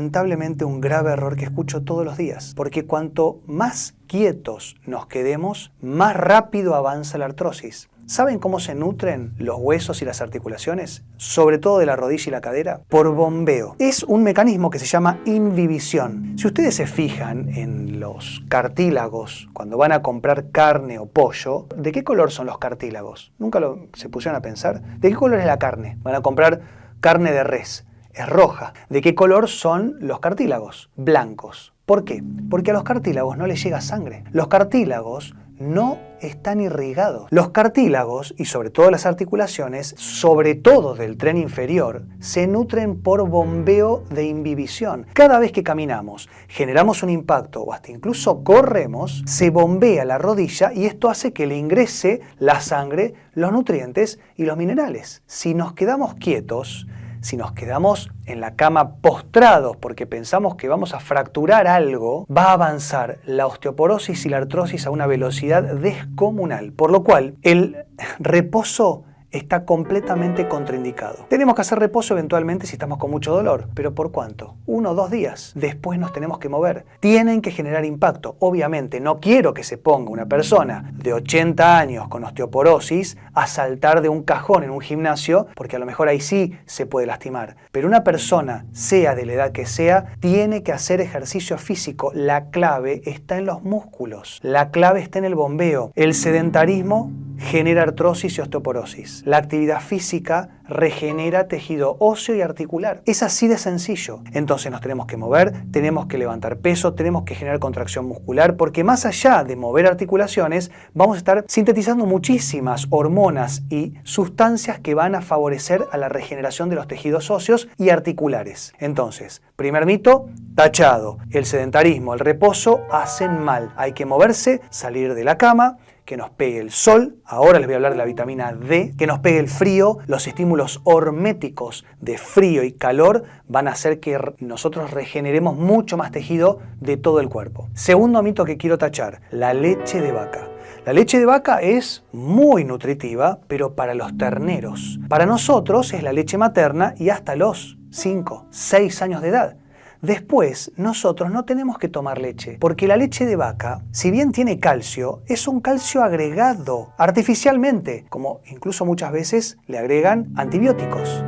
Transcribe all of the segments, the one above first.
Lamentablemente un grave error que escucho todos los días, porque cuanto más quietos nos quedemos, más rápido avanza la artrosis. ¿Saben cómo se nutren los huesos y las articulaciones? Sobre todo de la rodilla y la cadera. Por bombeo. Es un mecanismo que se llama inhibición. Si ustedes se fijan en los cartílagos, cuando van a comprar carne o pollo, ¿de qué color son los cartílagos? ¿Nunca se pusieron a pensar? ¿De qué color es la carne? Van a comprar carne de res. Es roja. ¿De qué color son los cartílagos? Blancos. ¿Por qué? Porque a los cartílagos no les llega sangre. Los cartílagos no están irrigados. Los cartílagos, y sobre todo las articulaciones, sobre todo del tren inferior, se nutren por bombeo de inhibición. Cada vez que caminamos, generamos un impacto o hasta incluso corremos, se bombea la rodilla y esto hace que le ingrese la sangre, los nutrientes y los minerales. Si nos quedamos quietos, si nos quedamos en la cama postrados porque pensamos que vamos a fracturar algo, va a avanzar la osteoporosis y la artrosis a una velocidad descomunal, por lo cual el reposo está completamente contraindicado. Tenemos que hacer reposo eventualmente si estamos con mucho dolor, pero ¿por cuánto? 1 o 2 días. Después nos tenemos que mover. Tienen que generar impacto. Obviamente no quiero que se ponga una persona de 80 años con osteoporosis a saltar de un cajón en un gimnasio, porque a lo mejor ahí sí se puede lastimar. Pero una persona, sea de la edad que sea, tiene que hacer ejercicio físico. La clave está en los músculos. La clave está en el bombeo. El sedentarismo genera artrosis y osteoporosis. La actividad física regenera tejido óseo y articular. Es así de sencillo. Entonces nos tenemos que mover, tenemos que levantar peso, tenemos que generar contracción muscular, porque más allá de mover articulaciones, vamos a estar sintetizando muchísimas hormonas y sustancias que van a favorecer a la regeneración de los tejidos óseos y articulares. Entonces, primer mito, tachado. El sedentarismo, el reposo hacen mal. Hay que moverse, salir de la cama, que nos pegue el sol, ahora les voy a hablar de la vitamina D, que nos pegue el frío, los estímulos horméticos de frío y calor van a hacer que nosotros regeneremos mucho más tejido de todo el cuerpo. Segundo mito que quiero tachar, la leche de vaca. La leche de vaca es muy nutritiva, pero para los terneros. Para nosotros es la leche materna y hasta los 5, 6 años de edad. Después, nosotros no tenemos que tomar leche, porque la leche de vaca, si bien tiene calcio, es un calcio agregado artificialmente, como incluso muchas veces le agregan antibióticos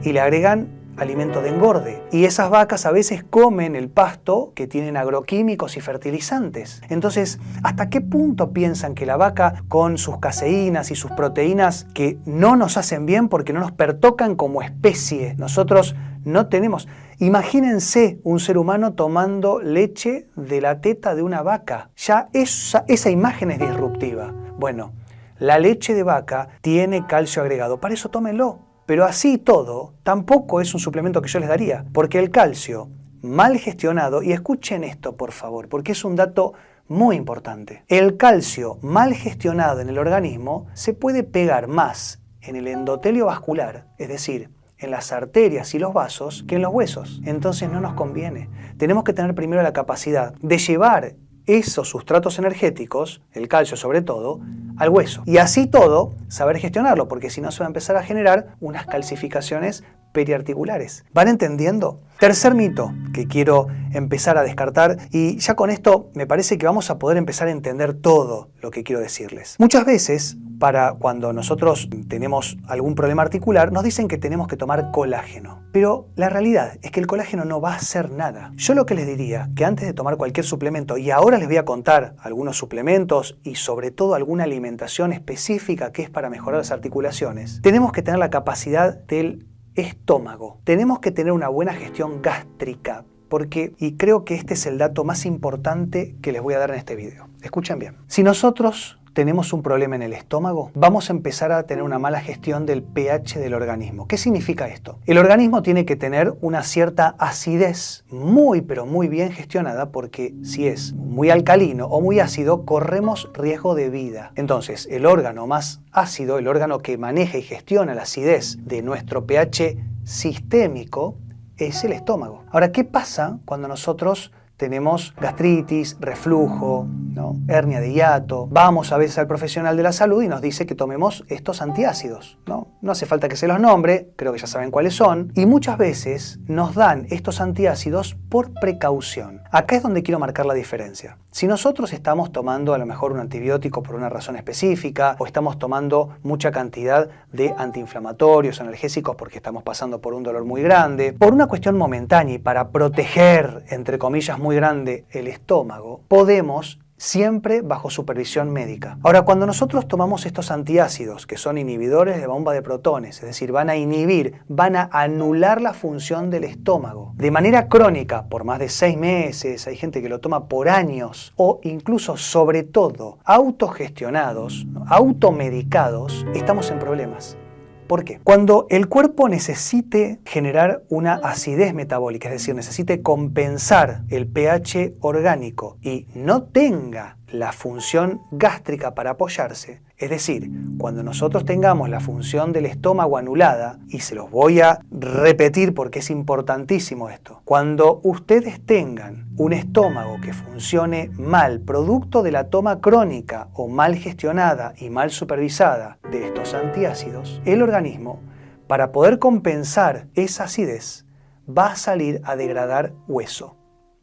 y le agregan alimento de engorde. Y esas vacas a veces comen el pasto que tienen agroquímicos y fertilizantes. Entonces, ¿hasta qué punto piensan que la vaca, con sus caseínas y sus proteínas que no nos hacen bien porque no nos pertocan como especie, nosotros no tenemos? Imagínense un ser humano tomando leche de la teta de una vaca. Ya esa imagen es disruptiva. Bueno, la leche de vaca tiene calcio agregado, para eso tómenlo. Pero así todo, tampoco es un suplemento que yo les daría, porque el calcio mal gestionado, y escuchen esto por favor, porque es un dato muy importante. El calcio mal gestionado en el organismo se puede pegar más en el endotelio vascular, es decir, en las arterias y los vasos, que en los huesos. Entonces no nos conviene. Tenemos que tener primero la capacidad de llevar esos sustratos energéticos, el calcio sobre todo, al hueso. Y así todo, saber gestionarlo, porque si no se va a empezar a generar unas calcificaciones periarticulares. ¿Van entendiendo? Tercer mito que quiero empezar a descartar, y ya con esto me parece que vamos a poder empezar a entender todo lo que quiero decirles. Muchas veces, para cuando nosotros tenemos algún problema articular, nos dicen que tenemos que tomar colágeno. Pero la realidad es que el colágeno no va a hacer nada. Yo lo que les diría, que antes de tomar cualquier suplemento, y ahora les voy a contar algunos suplementos y sobre todo alguna alimentación específica que es para mejorar las articulaciones, tenemos que tener la capacidad del estómago. Tenemos que tener una buena gestión gástrica, porque, y creo que este es el dato más importante que les voy a dar en este video. Escuchen bien. Si nosotros tenemos un problema en el estómago, vamos a empezar a tener una mala gestión del pH del organismo. ¿Qué significa esto? El organismo tiene que tener una cierta acidez muy pero muy bien gestionada, porque si es muy alcalino o muy ácido, corremos riesgo de vida. Entonces, el órgano más ácido, el órgano que maneja y gestiona la acidez de nuestro pH sistémico, es el estómago. Ahora, ¿qué pasa cuando nosotros tenemos gastritis, reflujo, ¿no? Hernia de hiato. Vamos a veces al profesional de la salud y nos dice que tomemos estos antiácidos, ¿no? No hace falta que se los nombre, creo que ya saben cuáles son. Y muchas veces nos dan estos antiácidos por precaución. Acá es donde quiero marcar la diferencia. Si nosotros estamos tomando a lo mejor un antibiótico por una razón específica o estamos tomando mucha cantidad de antiinflamatorios, analgésicos porque estamos pasando por un dolor muy grande, por una cuestión momentánea y para proteger, entre comillas, muy grande el estómago, podemos siempre bajo supervisión médica. Ahora, cuando nosotros tomamos estos antiácidos, que son inhibidores de bomba de protones, es decir, van a inhibir, van a anular la función del estómago de manera crónica, por más de 6 meses, hay gente que lo toma por años, o incluso, sobre todo, autogestionados, ¿no? Automedicados, estamos en problemas. ¿Por qué? Cuando el cuerpo necesite generar una acidez metabólica, es decir, necesite compensar el pH orgánico y no tenga la función gástrica para apoyarse, es decir, cuando nosotros tengamos la función del estómago anulada, y se los voy a repetir porque es importantísimo esto, cuando ustedes tengan un estómago que funcione mal, producto de la toma crónica o mal gestionada y mal supervisada de estos antiácidos, el organismo, para poder compensar esa acidez, va a salir a degradar hueso.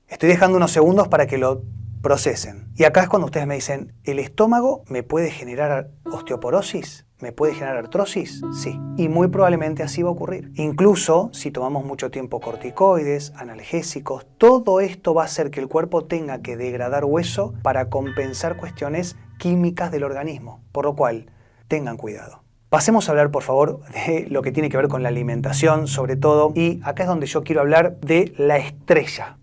Estoy dejando unos segundos para que lo procesen. Y acá es cuando ustedes me dicen, ¿el estómago me puede generar osteoporosis? ¿Me puede generar artrosis? Sí. Y muy probablemente así va a ocurrir. Incluso si tomamos mucho tiempo corticoides, analgésicos, todo esto va a hacer que el cuerpo tenga que degradar hueso para compensar cuestiones químicas del organismo. Por lo cual, tengan cuidado. Pasemos a hablar, por favor, de lo que tiene que ver con la alimentación, sobre todo. Y acá es donde yo quiero hablar de la estrella.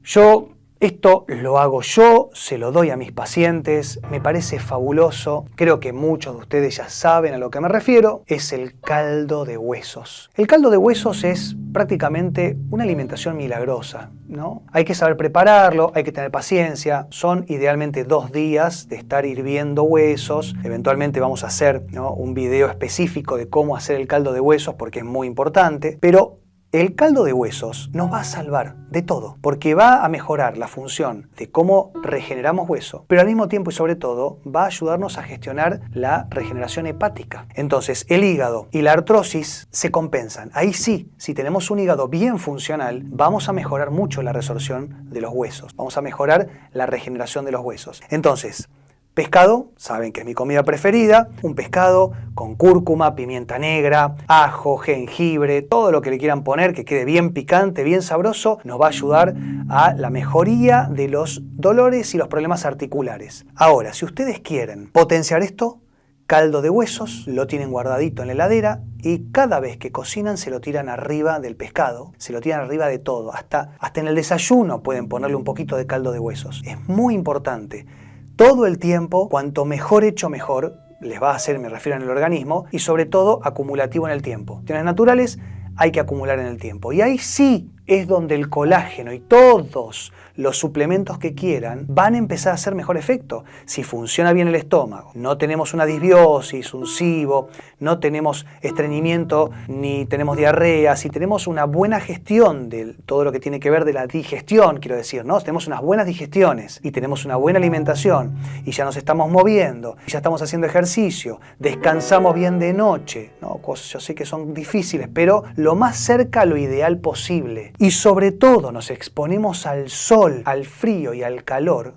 Esto lo hago yo, se lo doy a mis pacientes, me parece fabuloso, creo que muchos de ustedes ya saben a lo que me refiero, es el caldo de huesos. El caldo de huesos es prácticamente una alimentación milagrosa, ¿no? Hay que saber prepararlo, hay que tener paciencia, son idealmente 2 días de estar hirviendo huesos, eventualmente vamos a hacer, ¿no?, un video específico de cómo hacer el caldo de huesos porque es muy importante, pero el caldo de huesos nos va a salvar de todo, porque va a mejorar la función de cómo regeneramos hueso, pero al mismo tiempo y sobre todo va a ayudarnos a gestionar la regeneración hepática. Entonces el hígado y la artrosis se compensan. Ahí sí, si tenemos un hígado bien funcional, vamos a mejorar mucho la resorción de los huesos, vamos a mejorar la regeneración de los huesos. Entonces, pescado, saben que es mi comida preferida, un pescado con cúrcuma, pimienta negra, ajo, jengibre, todo lo que le quieran poner, que quede bien picante, bien sabroso, nos va a ayudar a la mejoría de los dolores y los problemas articulares. Ahora, si ustedes quieren potenciar esto, caldo de huesos, lo tienen guardadito en la heladera y cada vez que cocinan se lo tiran arriba del pescado, se lo tiran arriba de todo, hasta en el desayuno pueden ponerle un poquito de caldo de huesos. Es muy importante. Todo el tiempo, cuanto mejor hecho mejor, les va a hacer, me refiero en el organismo, y sobre todo acumulativo en el tiempo. Cuestiones naturales hay que acumular en el tiempo. Y ahí sí es donde el colágeno y todos los suplementos que quieran van a empezar a hacer mejor efecto. Si funciona bien el estómago, no tenemos una disbiosis, un SIBO, no tenemos estreñimiento ni tenemos diarrea, si tenemos una buena gestión de todo lo que tiene que ver de la digestión, quiero decir, ¿no? Si tenemos unas buenas digestiones y tenemos una buena alimentación y ya nos estamos moviendo, y ya estamos haciendo ejercicio, descansamos bien de noche, ¿no? Cosas yo sé que son difíciles, pero lo más cerca a lo ideal posible. Y sobre todo nos exponemos al sol, al frío y al calor,